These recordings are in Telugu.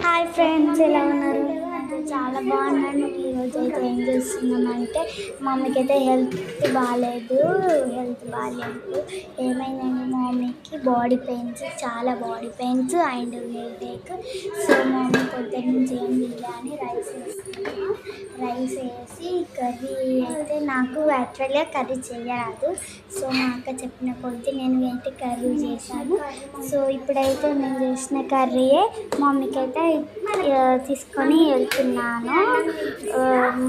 హాయ్ ఫ్రెండ్స్, ఎలా ఉన్నారు? చాలా బాగున్నాను. ఈరోజు అయితే ఏం చేస్తున్నామంటే మమ్మీకి అయితే హెల్త్ బాగాలేదు. ఏమైందండి, మమ్మీకి బాడీ పెయిన్స్, చాలా body pains and headache. So mummy పొద్దున్న నుంచి ఏం తినని రైస్ వేసి కర్రీ అయితే నాకు యాక్చువల్గా కర్రీ చేయరాదు. సో మా అక్క చెప్పిన కొద్దీ నేను అయితే కర్రీ చేశాను. సో ఇప్పుడైతే నేను చేసిన కర్రీయే మమ్మీకి అయితే తీసుకొని వెళ్తున్నాను.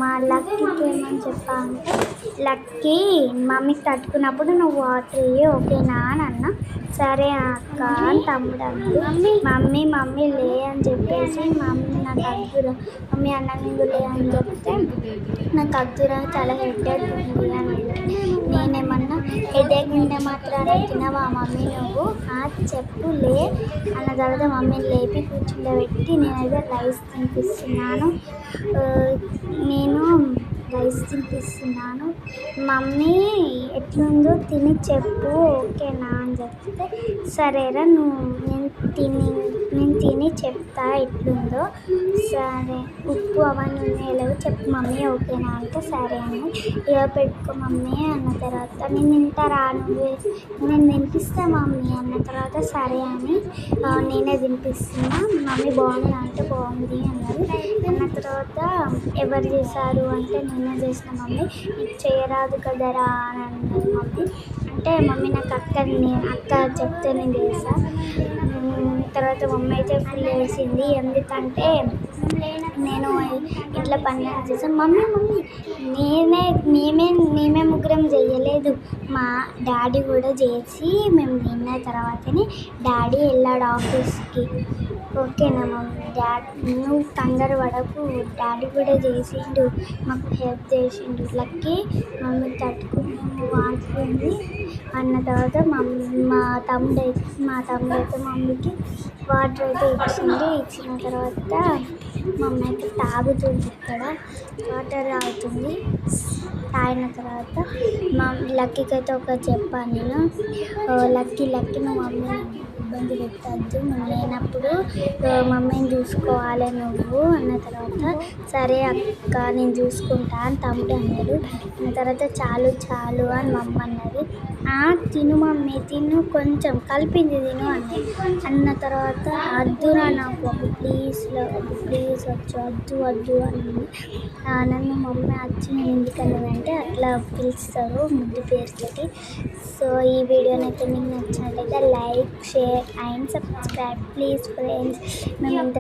మా లక్కీకి ఏమని చెప్పాలంటే, లక్కీ మమ్మీకి తట్టుకున్నప్పుడు నువ్వు వాటర్ ఇయ్యి, ఓకేనా అని అన్నా. సరే అక్క అని తమ్ముడు అన్నాడు. మమ్మీ లే అని చెప్పేసి మమ్మీ అన్నం లే అని చెప్తే నాకు అద్దురా చాలా హెడేక్ ఉంది అని. నేనేమన్నా హెడేక్ ఉంటే మాత్రాన తినవా మమ్మీ నువ్వు చెప్పు లే అన్న తర్వాత మమ్మీని లేపి కూర్చుండబెట్టి నేనైతే రైస్ తినిపిస్తున్నాను. మమ్మీ ఎట్లుందో తిని చెప్పు, ఓకేనా అని చెప్తే సరేరా నేను తిని చెప్తా ఎట్లుందో. సరే ఉప్పు అవన్నీ ఉన్నాయో చెప్పు మమ్మీ, ఓకేనా అంటే సరే అని పెట్టుకో మమ్మీ అన్న తర్వాత నేను తింటారా నేను తినిపిస్తా మమ్మీ అన్న తర్వాత సరే అని నేనే తినిపిస్తున్నా. మమ్మీ బాగుంది అంటే బాగుంది అన్నారు. అన్న తర్వాత ఎవరు చేశారు అంటే నేనే చేసిన మమ్మీ, నీకు చేయరాదు కదరా అని అన్నది మమ్మీ. అంటే మమ్మీ నాకు అక్క చెప్తే నేను చేసా. తర్వాత మమ్మీ అయితే ఫుల్ వేసింది, ఎందుకంటే నేను ఇట్లా పని చేసాను. మమ్మీ మేమే ముగ్గురం చేయలేదు, మా డాడీ కూడా చేసి మేము తిన్న తర్వాతనే డాడీ వెళ్ళాడు ఆఫీస్కి, ఓకేనా మమ్మీ. నువ్వు కంగారు పడకు, డాడీ కూడా చేసిండు, మాకు హెల్ప్ చేసిండు. లక్కీ మమ్మీ తట్టుకుని వాడుతుంది అన్న తర్వాత మా తమ్ముడు అయితే మమ్మీకి వాటర్ అయితే ఇచ్చిన తర్వాత మమ్మీ అయితే తాగుతుంది. ఇక్కడ వాటర్ తాగుతుంది. తాగిన తర్వాత లక్కీకి అయితే ఒకటి చెప్పాను నేను, లక్కీ నువ్వు మమ్మీ ఇబ్బంది పెట్టద్దు, నువ్వు లేనప్పుడు మమ్మీని చూసుకోవాలి నువ్వు అన్న తర్వాత సరే అక్క నేను చూసుకుంటా అని తమ్ముడు అన్నాడు. అన్న తర్వాత చాలు అని మమ్మ అన్నది. తిను మమ్మీ తిను, కొంచెం కలిపింది తిను అన్న తర్వాత వద్దురా నాకు ప్లీజ్ వద్దు అని నన్ను మమ్మీ వచ్చి నేను ఎందుకన్నానంటే అట్లా పిలుస్తారు ముద్దు పేరుతోటి. సో ఈ వీడియోనైతే మీకు నచ్చినట్లయితే like, share and subscribe please friends. మేము